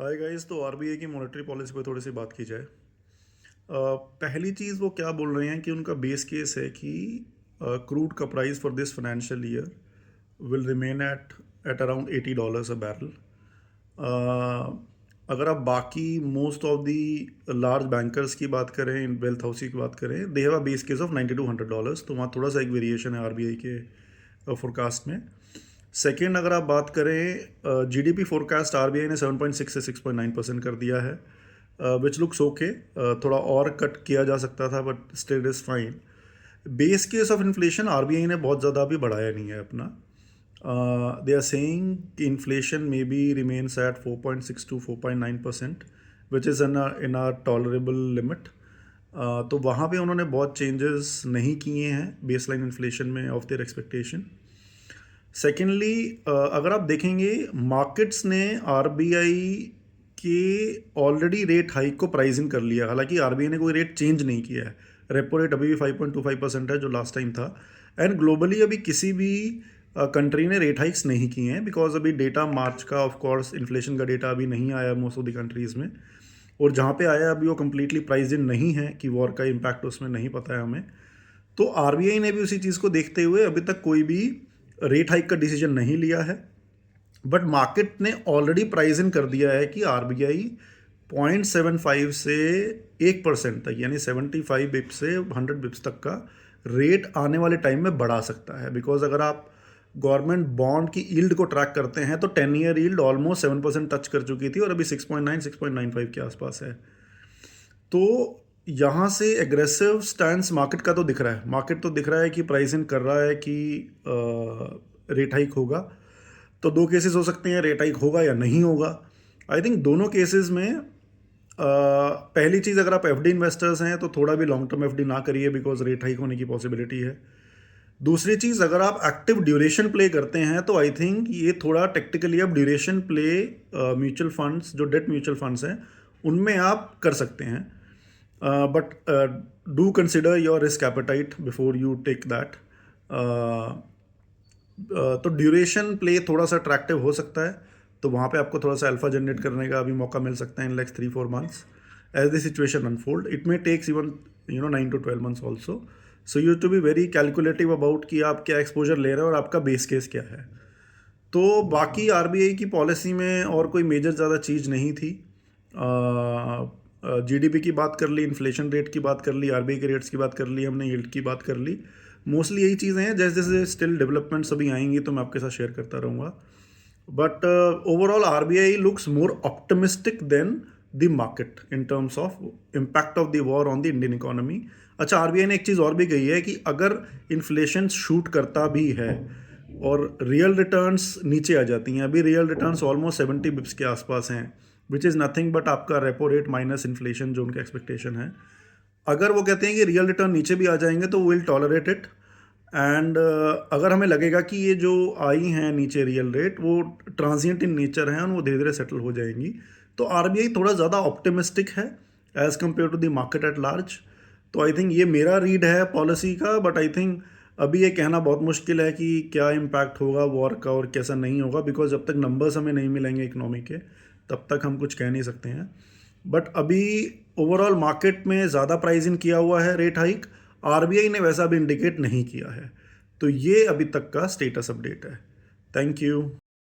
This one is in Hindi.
हाय गाइस, तो आरबीआई की मॉनेटरी पॉलिसी पे थोड़ी सी बात की जाए। पहली चीज़ वो क्या बोल रहे हैं कि उनका बेस केस है कि क्रूड का price for this financial year will remain at around $80 a barrel. अगर आप बाकी most of the large bankers की बात करें, इन वेल्थ हाउस की बात करें, they have a base case of $90 to $100, तो वहाँ थोड़ा सा एक वेरिएशन है आरबीआई के फोरकास्ट में। सेकेंड, अगर आप बात करें जीडीपी फोरकास्ट, आरबीआई ने 7.6 से 6.9% कर दिया है, विच लुक्स ओके। थोड़ा और कट किया जा सकता था but still is fine. Base case of inflation RBI ने बहुत ज़्यादा अभी बढ़ाया नहीं है अपना। दे आर सेइंग कि inflation may be remains at 4.6 to 4.9%, which is in are tolerable limit. तो वहाँ पे उन्होंने बहुत चेंजेस नहीं किए हैं बेसलाइन इन्फ्लेशन में ऑफ देयर एक्सपेक्टेशन। सेकेंडली, अगर आप देखेंगे, मार्केट्स ने आरबीआई के ऑलरेडी रेट हाइक को प्राइस इन कर लिया। हालांकि आरबीआई ने कोई रेट चेंज नहीं किया है। रेपो रेट अभी भी 5.25% है जो लास्ट टाइम था। एंड ग्लोबली अभी किसी भी कंट्री ने रेट हाइक्स नहीं किए हैं, बिकॉज अभी डेटा मार्च का, ऑफ कोर्स इन्फ्लेशन का डेटा अभी नहीं आया मोस्ट ऑफ द कंट्रीज़ में। और जहाँ पे आया अभी वो कम्प्लीटली प्राइस इन नहीं है कि वॉर का इम्पैक्ट उसमें नहीं पता है हमें। तो आरबीआई ने भी उसी चीज़ को देखते हुए अभी तक कोई भी रेट हाइक का डिसीजन नहीं लिया है। बट मार्केट ने ऑलरेडी प्राइस इन कर दिया है कि आरबीआई 0.75 से 1% तक, यानी 75 बिप्स से 100 बिप्स तक का रेट आने वाले टाइम में बढ़ा सकता है। बिकॉज अगर आप गवर्नमेंट बॉन्ड की यील्ड को ट्रैक करते हैं तो 10 ईयर यील्ड ऑलमोस्ट 7% टच कर चुकी थी और अभी 6.9 6.95 के आसपास है। तो यहाँ से एग्रेसिव स्टैंस मार्केट का तो दिख रहा है। मार्केट तो दिख रहा है कि प्राइस इन कर रहा है कि रेट हाइक होगा। तो दो केसेस हो सकते हैं, रेट हाइक होगा या नहीं होगा। आई थिंक दोनों केसेस में पहली चीज़, अगर आप एफडी इन्वेस्टर्स हैं तो थोड़ा भी लॉन्ग टर्म एफडी ना करिए, बिकॉज रेट हाइक होने की पॉसिबिलिटी है। दूसरी चीज़, अगर आप एक्टिव ड्यूरेशन प्ले करते हैं तो आई थिंक ये थोड़ा टेक्टिकली आप ड्यूरेशन प्ले म्यूचुअल फंड्स, जो डेट म्यूचुअल फंड्स हैं, उनमें आप कर सकते हैं। But do consider your risk appetite before you take that. तो ड्यूरेशन प्ले थोड़ा सा अट्रैक्टिव हो सकता है, तो वहाँ पे आपको थोड़ा सा अल्फा जनरेट करने का अभी मौका मिल सकता है in next 3-4 months as the situation unfold. It may takes even 9 to 12 months also. So you to be very calculative about कि आप क्या एक्सपोजर ले रहे हो और आपका बेस केस क्या है। तो बाकी आरबीआई की पॉलिसी में और कोई मेजर ज़्यादा चीज़ नहीं थी। जीडीपी की बात कर ली, इन्फ्लेशन रेट की बात कर ली, आरबीआई के रेट्स की बात कर ली, हमने यील्ड की बात कर ली। मोस्टली यही चीज़ें हैं। जैसे जैसे स्टिल डेवलपमेंट्स अभी आएंगी तो मैं आपके साथ शेयर करता रहूँगा। But overall RBI looks more optimistic than the market in terms of impact of the war on the Indian economy. अच्छा, आरबीआई ने एक चीज़ और भी कही है कि अगर इन्फ्लेशन शूट करता भी है और रियल रिटर्न्स नीचे आ जाती हैं, अभी रियल रिटर्न्स ऑलमोस्ट 70 बिप्स के आसपास हैं, विच इज़ नथिंग बट आपका रेपो रेट माइनस इन्फ्लेशन जो उनका एक्सपेक्टेशन है। अगर वो कहते हैं कि रियल रिटर्न नीचे भी आ जाएंगे तो विल टॉलरेट इट। एंड अगर हमें लगेगा कि ये जो आई हैं नीचे रियल रेट, वो ट्रांजिएंट इन नेचर हैं और वो धीरे धीरे सेटल हो जाएंगी, तो आरबीआई थोड़ा ज़्यादा ऑप्टिमिस्टिक है as compare to the market at large. तो आई थिंक ये मेरा रीड है पॉलिसी का। बट आई थिंक अभी ये कहना बहुत मुश्किल है कि क्या इम्पैक्ट होगा वॉर का और कैसा नहीं होगा, बिकॉज जब तक नंबर्स हमें नहीं मिलेंगे इकोनॉमी के तब तक हम कुछ कह नहीं सकते हैं। बट अभी ओवरऑल मार्केट में ज़्यादा प्राइस इन किया हुआ है रेट हाइक, आरबीआई ने वैसा भी इंडिकेट नहीं किया है। तो ये अभी तक का स्टेटस अपडेट है। Thank you.